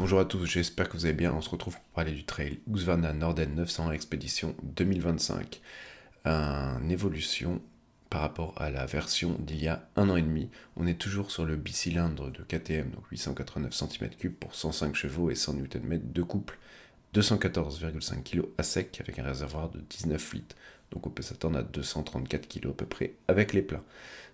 Bonjour à tous, j'espère que vous allez bien. On se retrouve pour parler du trail Husqvarna Norden 900 Expédition 2025. Une évolution par rapport à la version d'il y a un an et demi. On est toujours sur le bicylindre de KTM, donc 889 cm3 pour 105 chevaux et 100 Nm de couple, 214,5 kg à sec avec un réservoir de 19 litres. Donc on peut s'attendre à 234 kg à peu près avec les pleins.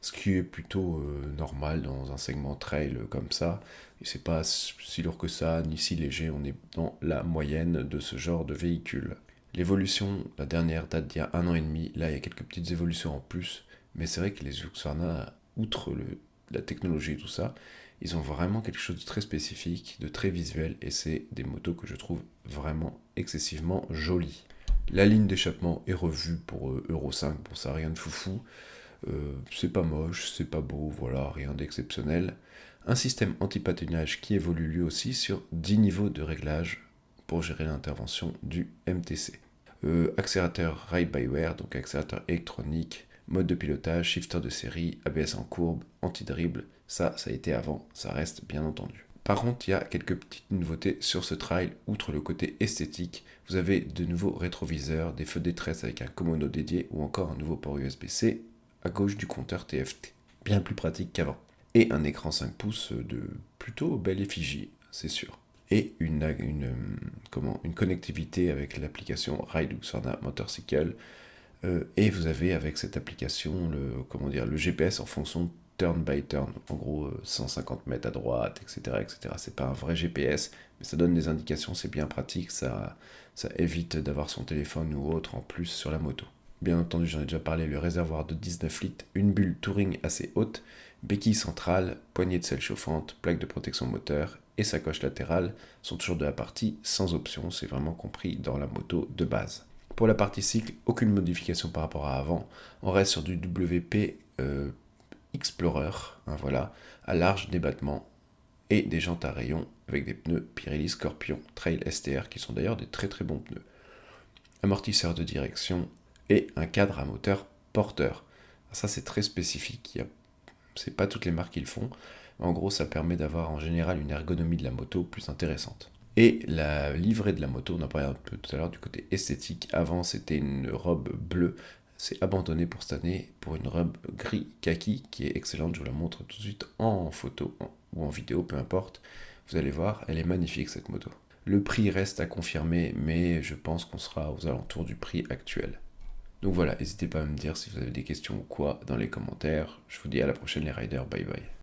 Ce qui est plutôt normal dans un segment trail comme ça. Et c'est pas si lourd que ça, ni si léger, on est dans la moyenne de ce genre de véhicule. L'évolution, la dernière date d'il y a un an et demi, là il y a quelques petites évolutions en plus, mais c'est vrai que les Husqvarna, outre la technologie et tout ça, ils ont vraiment quelque chose de très spécifique, de très visuel, et c'est des motos que je trouve vraiment excessivement jolies. La ligne d'échappement est revue pour Euro 5, bon ça rien de foufou, c'est pas moche, c'est pas beau, voilà, rien d'exceptionnel. Un système anti-patinage qui évolue lui aussi sur 10 niveaux de réglage pour gérer l'intervention du MTC. Accélérateur ride-by-wire, donc accélérateur électronique, mode de pilotage, shifter de série, ABS en courbe, anti-dribble, ça a été avant, ça reste bien entendu. Par contre, il y a quelques petites nouveautés sur ce trail, outre le côté esthétique. Vous avez de nouveaux rétroviseurs, des feux de détresse avec un commodo dédié ou encore un nouveau port USB-C à gauche du compteur TFT, bien plus pratique qu'avant. Et un écran 5 pouces de plutôt belle effigie, c'est sûr. Et une connectivité avec l'application Ride Husqvarna Motorcycle. Et vous avez avec cette application le GPS en fonction de turn by turn. En gros, 150 mètres à droite, etc. etc. C'est pas un vrai GPS, mais ça donne des indications, c'est bien pratique, ça évite d'avoir son téléphone ou autre en plus sur la moto. Bien entendu, j'en ai déjà parlé, le réservoir de 19 litres, une bulle touring assez haute, béquille centrale, poignée de selle chauffante, plaque de protection moteur et sacoche latérale sont toujours de la partie sans option, c'est vraiment compris dans la moto de base. Pour la partie cycle, aucune modification par rapport à avant, on reste sur du WP Explorer, hein, voilà, à large débattement et des jantes à rayons avec des pneus Pirelli Scorpion Trail STR qui sont d'ailleurs des très très bons pneus. Amortisseur de direction et un cadre à moteur porteur. Ça c'est très spécifique, c'est pas toutes les marques qui le font. En gros, ça permet d'avoir en général une ergonomie de la moto plus intéressante. Et la livrée de la moto, on en parlait un peu tout à l'heure du côté esthétique. Avant, c'était une robe bleue. C'est abandonné pour cette année pour une robe gris kaki qui est excellente. Je vous la montre tout de suite en photo ou en vidéo, peu importe. Vous allez voir, elle est magnifique cette moto. Le prix reste à confirmer, mais je pense qu'on sera aux alentours du prix actuel. Donc voilà, n'hésitez pas à me dire si vous avez des questions ou quoi dans les commentaires. Je vous dis à la prochaine les riders, bye bye.